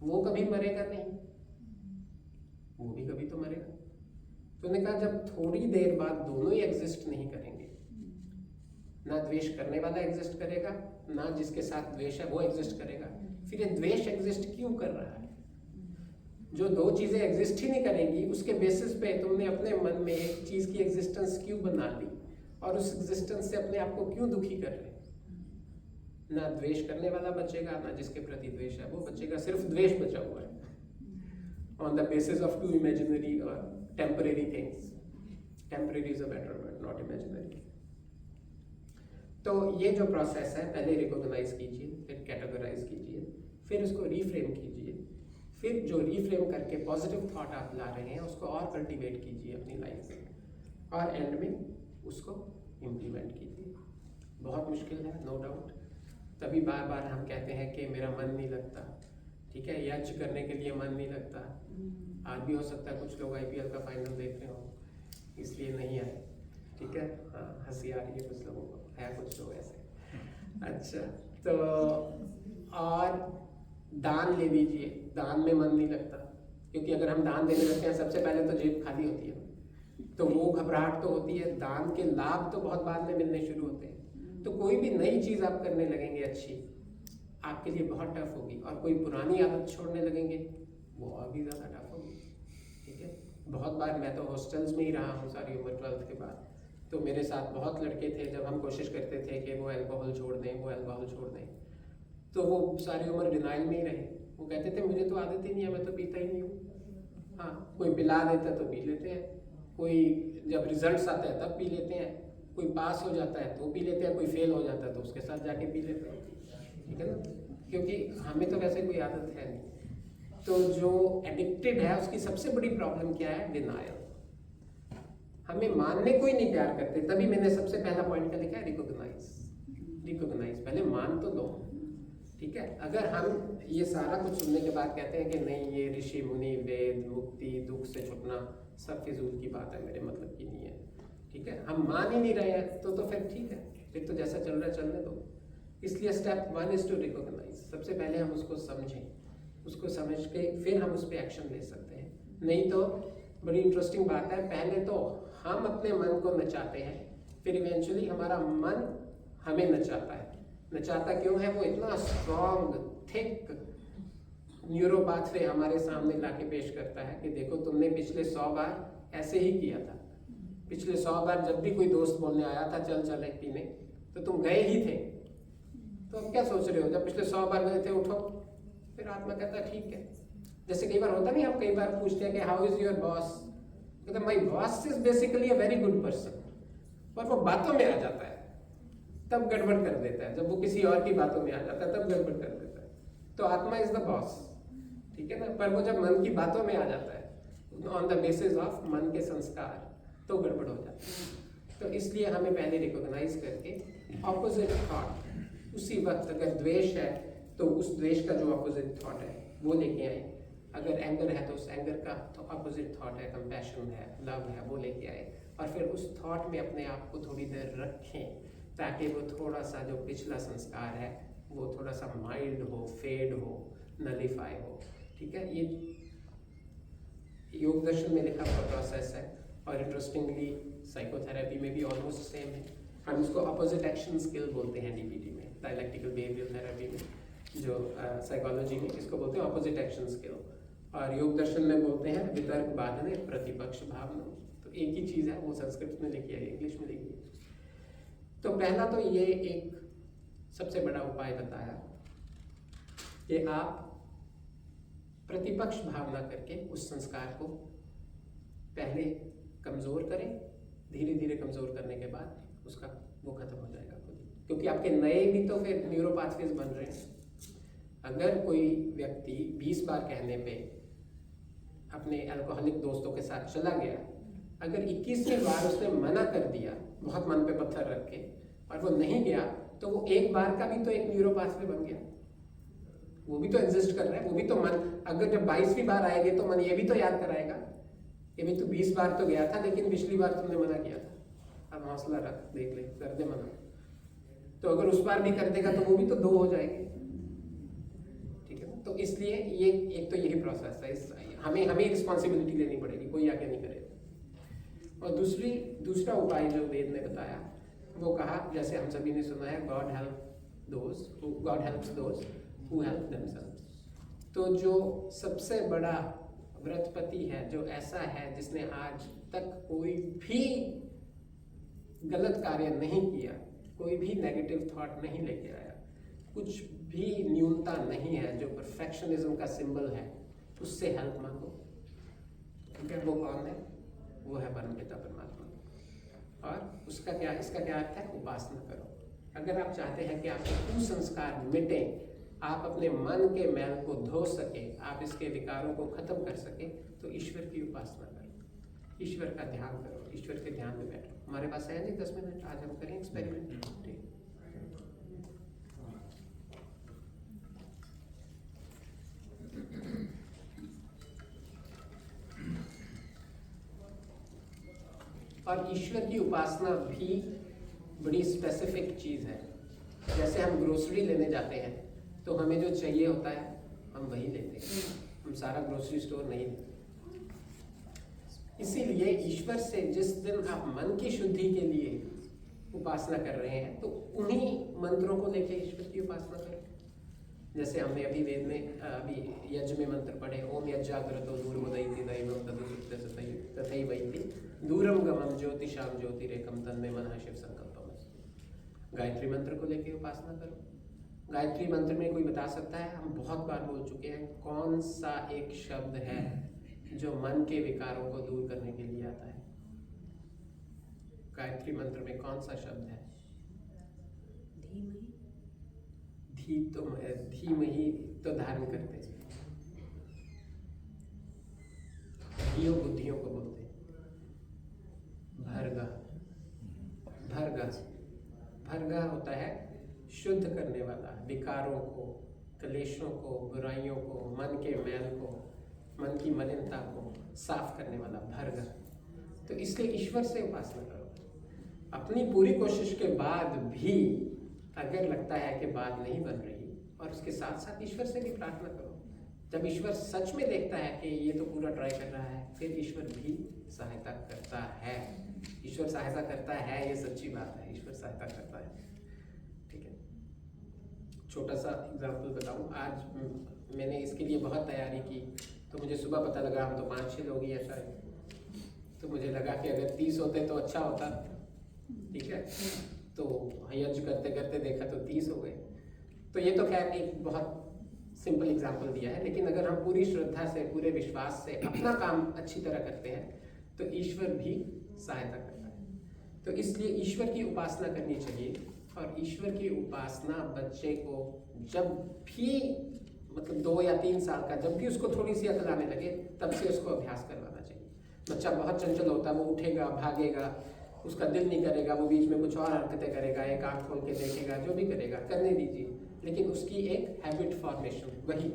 वो कभी मरेगा नहीं? वो भी कभी तो मरेगा। तो उन्होंने कहा जब थोड़ी देर बाद दोनों ही एग्जिस्ट नहीं करेंगे, ना द्वेष करने वाला एग्जिस्ट करेगा, ना जिसके साथ द्वेष है वो एग्जिस्ट करेगा, फिर ये द्वेष एग्जिस्ट क्यों कर रहा है? जो दो चीजें एग्जिस्ट ही नहीं करेंगी, उसके बेसिस पे तुमने अपने मन में एक चीज की एग्जिस्टेंस क्यों बना ली और उस एग्जिस्टेंस से अपने आप को क्यों दुखी कर रहे? ना द्वेष करने वाला बचेगा, ना जिसके प्रति द्वेष है वो बचेगा, सिर्फ द्वेष बचा हुआ है on the basis of two imaginary और temporary things. Temporary is a better word, not imaginary. तो ये जो प्रोसेस है, पहले रिकॉग्नाइज कीजिए, फिर कैटेगराइज कीजिए, फिर उसको रीफ्रेम कीजिए, फिर जो रीफ्रेम करके पॉजिटिव थॉट आप ला रहे हैं उसको और कल्टीवेट कीजिए अपनी लाइफ में, और एंड में उसको इम्प्लीमेंट कीजिए। बहुत मुश्किल है, नो डाउट। तभी बार बार हम कहते हैं कि मेरा मन नहीं लगता, ठीक है, यज्ञ करने के लिए मन नहीं लगता। आज भी हो सकता है कुछ लोग IPL का फाइनल देख रहे हो इसलिए नहीं आए, ठीक है। हाँ, हंसी आ रही है कुछ लोगों को, है कुछ लोग ऐसे। अच्छा, तो और दान ले लीजिए, दान में मन नहीं लगता, क्योंकि अगर हम दान देने लगते हैं सबसे पहले तो जेब खाली होती है, तो वो घबराहट तो होती है। दान के लाभ तो बहुत बाद में मिलने शुरू होते हैं। तो कोई भी नई चीज़ आप करने लगेंगे अच्छी, आपके लिए बहुत टफ होगी, और कोई पुरानी आदत छोड़ने लगेंगे वो और भी ज़्यादा टफ होगी, ठीक है। बहुत बार मैं तो हॉस्टल्स में ही रहा हूँ सारी उम्र 12th के बाद, तो मेरे साथ बहुत लड़के थे, जब हम कोशिश करते थे कि वो अल्कोहल छोड़ दें, वो अल्कोहल छोड़ दें, तो वो सारी उम्र डिनाइल में ही रहे। वो कहते थे मुझे तो आदत ही नहीं है, मैं तो पीता ही नहीं हूँ। हाँ, कोई पिला देता तो पी लेते हैं, कोई जब रिजल्ट्स आते हैं तब पी लेते हैं, कोई पास हो जाता है तो पी लेते हैं, कोई फेल हो जाता है तो उसके साथ जाके पी लेते हैं, ठीक है ना, क्योंकि हमें तो वैसे कोई आदत है नहीं। तो जो एडिक्टेड है उसकी सबसे बड़ी प्रॉब्लम क्या है? डिनायल। हमें मानने को ही नहीं प्यार करते। तभी मैंने सबसे पहला पॉइंट क्या लिखा है? रिकॉग्नाइज। रिकॉग्नाइज, पहले मान तो लो, ठीक है। अगर हम ये सारा कुछ सुनने के बाद कहते हैं कि नहीं ये ऋषि मुनि वेद मुक्ति दुख से छुटना सब फिजूल की बात है, मेरे मतलब की नहीं है, ठीक है, हम मान ही नहीं रहे हैं, तो फिर ठीक है, फिर तो जैसा चल रहा है चलने दो। इसलिए स्टेप 1 इज टू रिकॉग्नाइज। सबसे पहले हम उसको समझें, उसको समझ के फिर हम उस पर एक्शन ले सकते हैं। नहीं तो बड़ी इंटरेस्टिंग बात है, पहले तो हम अपने मन को नचाते हैं, फिर इवेंचुअली हमारा मन हमें नचाता है। नचाता क्यों है? वो इतना स्ट्रॉन्ग थिक न्यूरो पाथवे हमारे सामने लाके पेश करता है कि देखो तुमने पिछले 100 बार ऐसे ही किया था। पिछले 100 बार जब भी कोई दोस्त बोलने आया था चल चल एक पीने, तो तुम गए ही थे, तो अब क्या सोच रहे हो? जब पिछले 100 बार गए थे उठो। फिर आत्मा कहता है ठीक है। जैसे कई बार होता नहीं, हम कई बार पूछते हैं कि हाउ इज योर बॉस, कहते my boss is basically a very good person, पर वो बातों में आ जाता है तब गड़बड़ कर देता है। जब वो किसी और की बातों में आ जाता है तब गड़बड़ कर देता है। तो आत्मा इज द बॉस, ठीक है ना, पर वो जब मन की बातों में आ जाता है ऑन द बेसिस ऑफ मन के संस्कार, तो गड़बड़ हो जाता है। तो इसलिए हमें पहले रिकॉग्नाइज करके ऑपोजिट थॉट, उसी वक्त अगर द्वेष है तो उस द्वेष का जो ऑपोजिट थॉट है वो लेके आए। अगर एंगर है तो उस एंगर का तो अपोजिट थॉट है, कंपैशन है, लव है, वो लेके आए और फिर उस थॉट में अपने आप को थोड़ी देर रखें ताकि वो थोड़ा सा जो पिछला संस्कार है वो थोड़ा सा माइल्ड हो, फेड हो, नलिफाई हो। ठीक है, ये योग दर्शन में लिखा हुआ प्रोसेस है और इंटरेस्टिंगली साइकोथेरेपी में भी ऑलमोस्ट सेम है। हम इसको अपोजिट एक्शन स्किल बोलते हैं डीबीटी में, डायलेक्टिकल बिहेवियर थेरेपी में, जो साइकोलॉजी में इसको बोलते हैं अपोजिट एक्शन स्किल, और योग दर्शन में बोलते हैं वितर्क बाधने प्रतिपक्ष भावना। तो एक ही चीज़ है, वो संस्कृत में लिखी है, इंग्लिश में लिखी है। तो पहला तो ये एक सबसे बड़ा उपाय बताया कि आप प्रतिपक्ष भावना करके उस संस्कार को पहले कमज़ोर करें, धीरे धीरे कमज़ोर करने के बाद उसका वो खत्म हो जाएगा खुद ही, क्योंकि आपके नए भी तो फिर न्यूरोपाथवेज बन रहे हैं। अगर कोई व्यक्ति 20 बार कहने पे अपने अल्कोहलिक दोस्तों के साथ चला गया, अगर 21वीं बार उसने मना कर दिया बहुत मन पे पत्थर रख के और वो नहीं गया, तो वो एक बार का भी तो एक न्यूरोपाथवे बन गया, वो भी तो एग्जिस्ट कर रहा है, वो भी तो मन, अगर जब 22वीं बार आएगी तो मन ये भी तो याद कराएगा ये भी तो 20 बार तो गया था लेकिन पिछली बार तुमने मना किया था, अब हौसला रख, देख ले, कर दे मना। तो अगर उस बार भी कर देगा तो वो भी तो 2 हो जाएंगे। ठीक है ना, तो इसलिए ये एक तो यही प्रोसेस है, हमें रिस्पॉन्सिबिलिटी लेनी पड़ेगी, कोई आके नहीं करेगा। और दूसरा उपाय जो वेद ने बताया वो कहा, जैसे हम सभी ने सुना है, God helps those who help themselves. तो जो सबसे बड़ा व्रतपति है, जो ऐसा है जिसने आज तक कोई भी गलत कार्य नहीं किया, कोई भी नेगेटिव थॉट नहीं लेके आया, कुछ भी न्यूनता नहीं है, जो परफेक्शनिज्म का सिंबल है, उससे हेल्प मांगो। ठीक है, वो कौन है? वो है परमपिता परमात्मा। और उसका क्या, इसका क्या अर्थ है? उपासना करो। अगर आप चाहते हैं कि आपके कुसंस्कार मिटें, आप अपने मन के मैल को धो सके, आप इसके विकारों को खत्म कर सके, तो ईश्वर की उपासना करो, ईश्वर का ध्यान करो, ईश्वर के ध्यान में बैठो। हमारे पास है नहीं 10 मिनट, आज हम करें एक्सपेरिमेंट। ठीक, और ईश्वर की उपासना भी बड़ी स्पेसिफिक चीज़ है। जैसे हम ग्रोसरी लेने जाते हैं तो हमें जो चाहिए होता है हम वही लेते हैं, हम सारा ग्रोसरी स्टोर नहीं लेते। इसीलिए ईश्वर से जिस दिन आप मन की शुद्धि के लिए उपासना कर रहे हैं तो उन्हीं मंत्रों को लेके ईश्वर की उपासना करें। जैसे हमने अभी वेद में अभी यज्ञ में मंत्र पढ़े, ओम यज्ञाग्रतो दूरमुदयति दैवं तदुसुप्तसतै तथैवैति दूरम गमं ज्योतिषाम ज्योतिरेकम तन्मे मनः शिव संकल्पम्। गायत्री मंत्र को लेके उपासना करो। गायत्री मंत्र में कोई बता सकता है, हम बहुत बार बोल चुके हैं, कौन सा एक शब्द है जो मन के विकारों को दूर करने के लिए आता है? गायत्री मंत्र में कौन सा शब्द है? धीमहि तो धारण करते हैं, धियो बुद्धियों को बोलते हैं। भर्गा होता है शुद्ध करने वाला, विकारों को, क्लेशों को, बुराइयों को, मन के मैल को, मन की मलिनता को साफ करने वाला भर्गा। तो इसलिए ईश्वर से उपासना करो। अपनी पूरी कोशिश के बाद भी अगर लगता है कि बात नहीं बन रही, और उसके साथ साथ ईश्वर से भी प्रार्थना करो। जब ईश्वर सच में देखता है कि ये तो पूरा ट्राई कर रहा है, फिर ईश्वर भी सहायता करता है। ईश्वर सहायता करता है, ये सच्ची बात है, ईश्वर सहायता करता है। ठीक है, छोटा सा एग्जाम्पल बताऊं। आज मैंने इसके लिए बहुत तैयारी की, तो मुझे सुबह पता लगा हम तो 5-6 लोग ही हैं शायद। तो मुझे लगा कि अगर 30 होते तो अच्छा होता। ठीक है, तो यज्ञ करते करते देखा तो 30 हो गए। तो ये तो खैर एक बहुत सिंपल एग्जाम्पल दिया है, लेकिन अगर हम पूरी श्रद्धा से, पूरे विश्वास से अपना काम अच्छी तरह करते हैं तो ईश्वर भी सहायता करता है। तो इसलिए ईश्वर की उपासना करनी चाहिए। और ईश्वर की उपासना बच्चे को जब भी, मतलब 2 या 3 साल का, जब भी उसको थोड़ी सी अकल आने लगे तब से उसको अभ्यास करवाना चाहिए। बच्चा बहुत चंचल होता है, वो उठेगा, भागेगा, उसका दिल नहीं करेगा, वो बीच में कुछ और हरकतें करेगा, एक आँख खोल के देखेगा, जो भी करेगा करने दीजिए, लेकिन उसकी एक हैबिट फॉर्मेशन, वही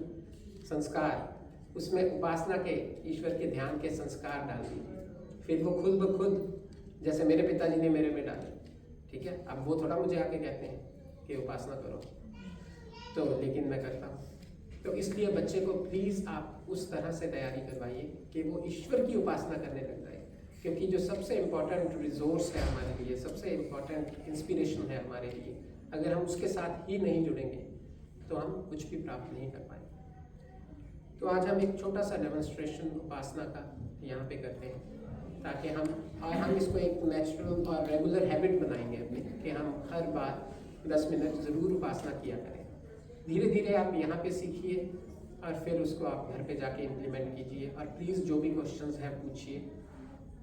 संस्कार उसमें उपासना के ईश्वर के ध्यान के संस्कार डाल दीजिए। फिर वो खुद ब खुद, जैसे मेरे पिताजी ने मेरे में डाले, ठीक है, अब वो थोड़ा मुझे आके कहते हैं कि उपासना करो, तो लेकिन मैं करता हूँ। तो इसलिए बच्चे को प्लीज़ आप उस तरह से तैयारी करवाइए कि वो ईश्वर की उपासना करने लग जाए, क्योंकि जो सबसे इम्पोर्टेंट रिजोर्स है हमारे लिए, सबसे इम्पोर्टेंट इंस्पिरेशन है हमारे लिए, अगर हम उसके साथ ही नहीं जुड़ेंगे तो हम कुछ भी प्राप्त नहीं कर पाएंगे। तो आज हम एक छोटा सा डेमोन्स्ट्रेशन उपासना का यहाँ पे करते हैं, ताकि हम इसको एक नेचुरल और रेगुलर हैबिट बनाएंगे अपनी, कि हम हर बार 10 मिनट ज़रूर उपासना किया करें। धीरे धीरे आप यहाँ पे सीखिए और फिर उसको आप घर पे जाके इम्प्लीमेंट कीजिए। और प्लीज़ जो भी क्वेश्चंस हैं पूछिए।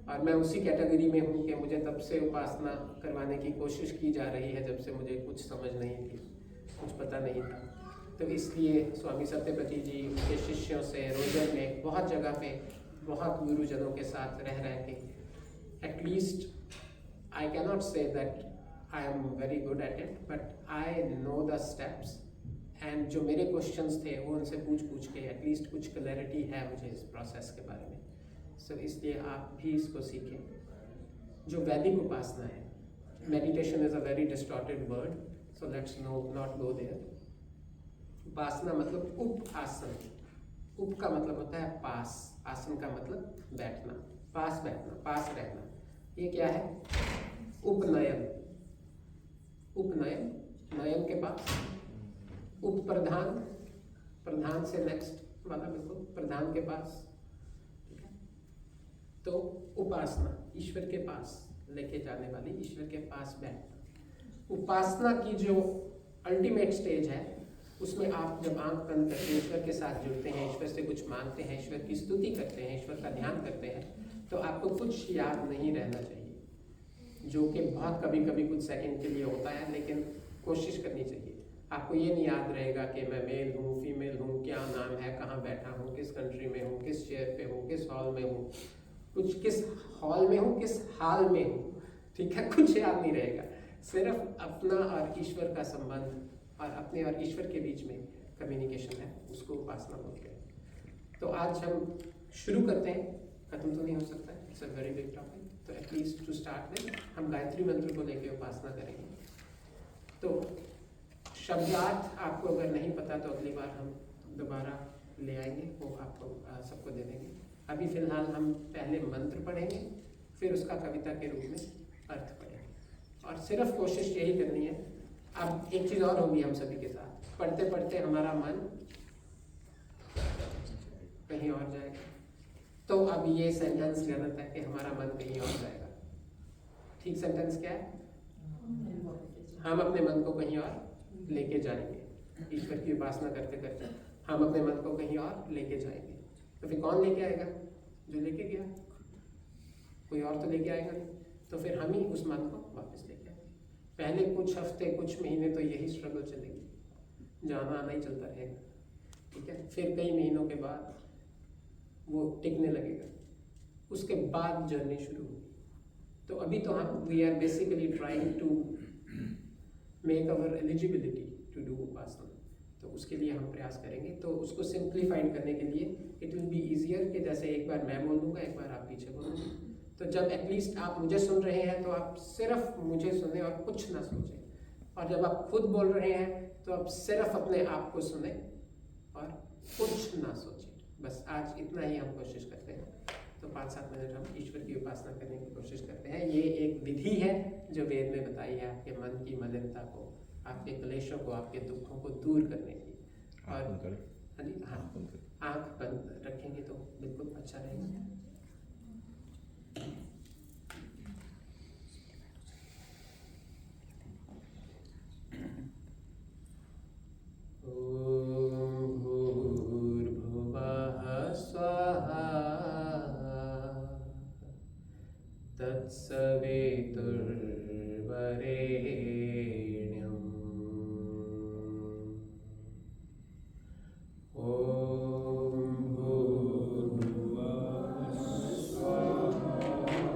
और मैं उसी कैटेगरी में हूँ कि मुझे तब से उपासना करवाने की कोशिश की जा रही है जब से मुझे कुछ समझ नहीं थी, कुछ पता नहीं था। तो इसलिए स्वामी सत्यपति जी, उनके शिष्यों से, रोजर में, बहुत जगह पे, बहुत गुरुजनों के साथ रह के, at least I cannot say that I am very good at it, but I know the steps. And जो मेरे क्वेश्चंस थे वो उनसे पूछ के एटलीस्ट कुछ क्लैरिटी है मुझे इस प्रोसेस के बारे में। सो इसलिए आप भी इसको सीखें। जो वैदिक उपासना है, meditation is a very distorted word, so let's not go there. उपासना मतलब उप आसन। उप का मतलब होता है पास, आसन का मतलब बैठना, पास बैठना, पास रहना। ये क्या है? उपनयन। उपनयन, नयन के पास। उप प्रधान, प्रधान से नेक्स्ट वाला बिल्कुल प्रधान के पास, ठीक है। तो उपासना, ईश्वर के पास लेके जाने वाली, ईश्वर के पास बैठना। उपासना की जो अल्टीमेट स्टेज है, उसमें आप जब आंख बंद करके ईश्वर के साथ जुड़ते हैं, ईश्वर से कुछ मांगते हैं, ईश्वर की स्तुति करते हैं, ईश्वर का ध्यान करते हैं, तो आपको कुछ याद नहीं रहना चाहिए, जो कि बहुत कभी कभी कुछ सेकंड के लिए होता है, लेकिन कोशिश करनी चाहिए। आपको ये नहीं याद रहेगा कि मैं मेल हूँ, फीमेल हूँ, क्या नाम है, कहाँ बैठा हूँ, किस कंट्री में हूँ, किस चेयर पे हूँ, किस हॉल में हूँ, कुछ किस हॉल में हूँ, किस हाल में हूँ, ठीक है, कुछ याद नहीं रहेगा। सिर्फ अपना और ईश्वर का संबंध और अपने और ईश्वर के बीच में कम्युनिकेशन है, उसको उपासना बोलते हैं। तो आज हम शुरू करते हैं, खत्म तो नहीं हो सकता है, it's a very big topic. तो एटलीस्ट टू स्टार्ट विद हम गायत्री मंत्र को लेकर उपासना करेंगे। तो शब्दार्थ आपको अगर नहीं पता तो अगली बार हम दोबारा ले आएंगे, वो आपको सबको दे देंगे। अभी फिलहाल हम पहले मंत्र पढ़ेंगे, फिर उसका कविता के रूप में अर्थ पढ़ेंगे। और सिर्फ कोशिश यही करनी है। अब एक चीज़ और होगी हम सभी के साथ, पढ़ते पढ़ते हमारा मन कहीं और जाएगा। तो अब ये सेंटेंस गलत है कि हमारा मन कहीं और जाएगा। ठीक सेंटेंस क्या है? हम अपने मन को कहीं और लेके जाएंगे। ईश्वर की उपासना करते करते हम अपने मन को कहीं और लेके जाएंगे। तो फिर कौन लेके आएगा? जो लेके गया, कोई और तो लेके आएगा नहीं। तो फिर हम ही उस मन को वापस लेके आएंगे। पहले कुछ हफ्ते, कुछ महीने तो यही स्ट्रगल चलेगी, जाना आना ही चलता रहेगा, ठीक है। फिर कई महीनों के बाद वो टिकने लगेगा, उसके बाद जर्नी शुरू होगी। तो अभी तो हम we are basically trying to make our eligibility to do उपासना। तो उसके लिए हम प्रयास करेंगे। तो उसको सिंप्लीफाइड करने के लिए इट विल बी ईजियर कि जैसे एक बार मैं बोल दूंगा, एक बार आप पीछे बोलोगे। तो जब एटलीस्ट आप मुझे सुन रहे हैं तो आप सिर्फ मुझे सुने और कुछ ना सोचें। और जब आप खुद बोल रहे हैं तो आप सिर्फ अपने आप को सुने और कुछ ना सोचें। बस आज इतना ही हम कोशिश करते हैं। तो 5-7 मिनट हम ईश्वर की उपासना करने की कोशिश करते हैं। ये एक विधि है जो वेद में बताई है आपके मन की मलिनता को, आपके क्लेशों को, आपके दुखों को दूर करने की। और हाँ, आँख बंद रखेंगे तो बिल्कुल अच्छा रहेगा। ओम भूर्भुवः स्वः तत्सवितुर्वरेण्यम् ओम भूर्भुवः स्वः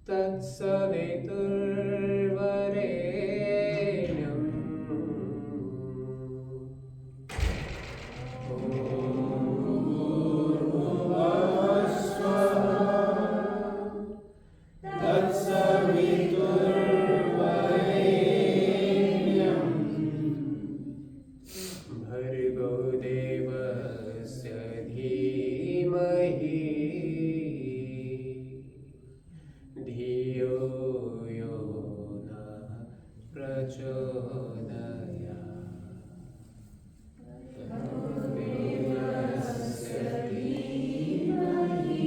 तत्सवितुर्वरेण्यम् भर्गो देवस्य धीमहि धियो यो नः प्रचोदयात्। देवस्य धीमहि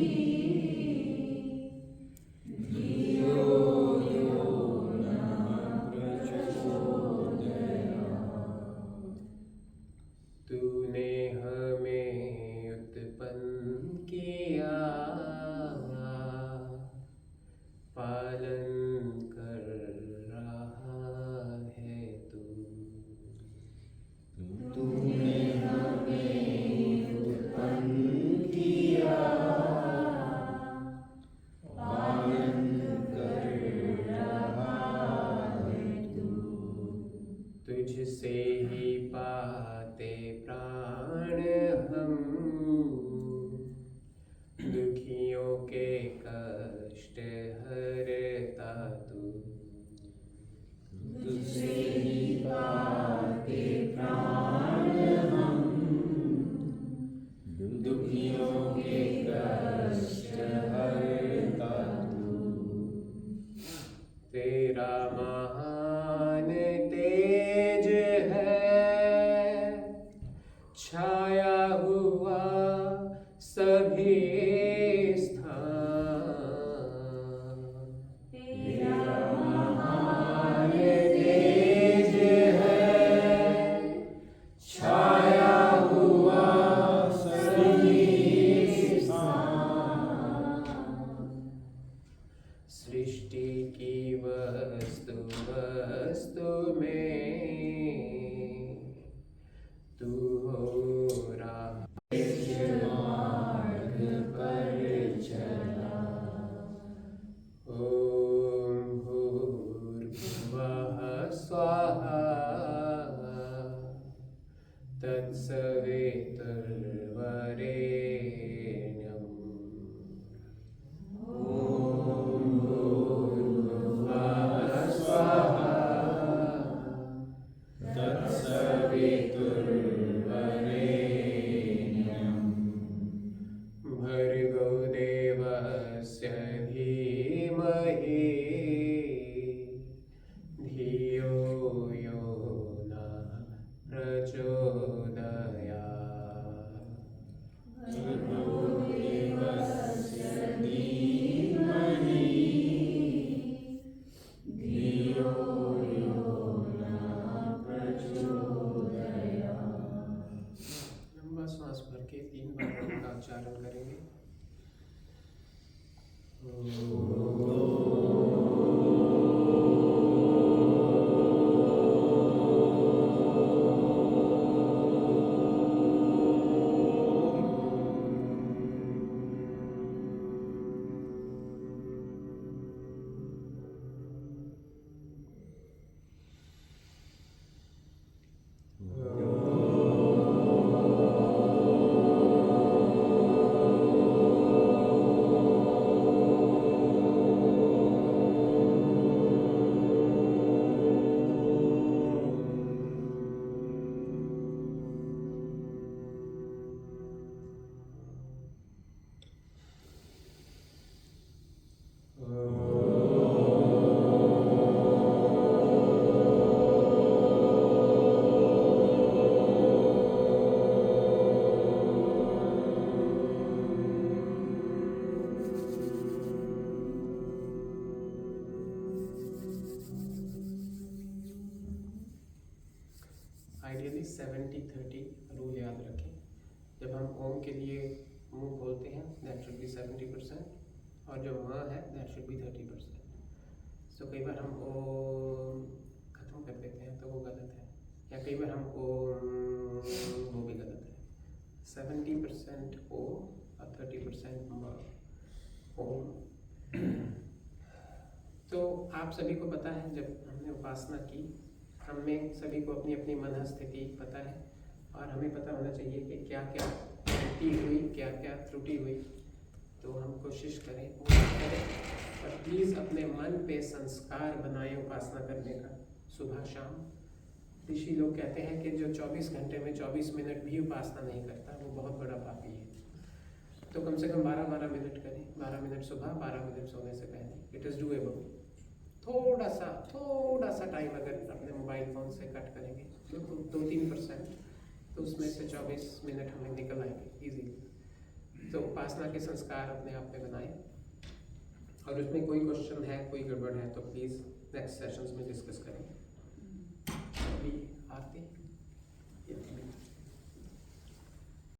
धियो यो नः प्रचोदयात्। तूने हमें उत्पन्न किया, पालन कर रहा है तू। तूने हमें उत्पन्न किया, पालन कर रहा है तू। तुझसे ही पाते प्राण हम, दुखियों के कष्ट हरता तू। तुझसे ही पाते प्राण हम, दुखियों के कष्ट हरता तू। तेरा महान तेज है, छाया हुआ सभी स्थान। तेरा महान तेज है, छाया हुआ सभी स्थान। सृष्टि की वस्तु वस्तु में तू हो रहा मार्ग पर चला। ओम भूर्भुवः स्वाहा तत्सवितुर्वरेण्यम्। ओम भूर्भुवः स्वाहा तत्सवितुर्वरेण्यम्। भर्गो देवस्य धीमहि धियो यो नः प्रचोदयात्। भर्गो देवस्य धीमहि धियो यो नः प्रचोदयात्। लंबा श्वास भर के 3 बार का उच्चारण करेंगे। आइडियली 70-30 रूल याद रखें। जब हम ओम के लिए मुंह खोलते हैं दैट शुड बी 70% और जो म है दैट शुड बी 30%। सो कई बार हम ओम खत्म कर देते हैं तो वो गलत है, या कई बार हम ओम वो भी गलत है। 70% ओम और 30% म। ओम तो आप सभी को पता है, जब हमने उपासना की, हमें सभी को अपनी अपनी मन स्थिति पता है और हमें पता होना चाहिए कि क्या क्या त्रुटि हुई, क्या क्या त्रुटि हुई। तो हम कोशिश करें और प्लीज़ अपने मन पे संस्कार बनाएं उपासना करने का सुबह शाम। ऋषि लोग कहते हैं कि जो 24 घंटे में 24 मिनट भी उपासना नहीं करता वो बहुत बड़ा पापी है। तो कम से कम 12-12 मिनट करें, 12 मिनट सुबह, 12 मिनट सोने से पहले। It is doable. थोड़ा सा टाइम अगर अपने मोबाइल फ़ोन से कट करेंगे तो 2-3%, तो उसमें से 24 मिनट हमें निकल आएंगे इजीली। तो उपासना के संस्कार अपने आप में बनाएं, और उसमें कोई क्वेश्चन है, कोई गड़बड़ है तो प्लीज़ नेक्स्ट सेशंस में डिस्कस करें। अभी आरती।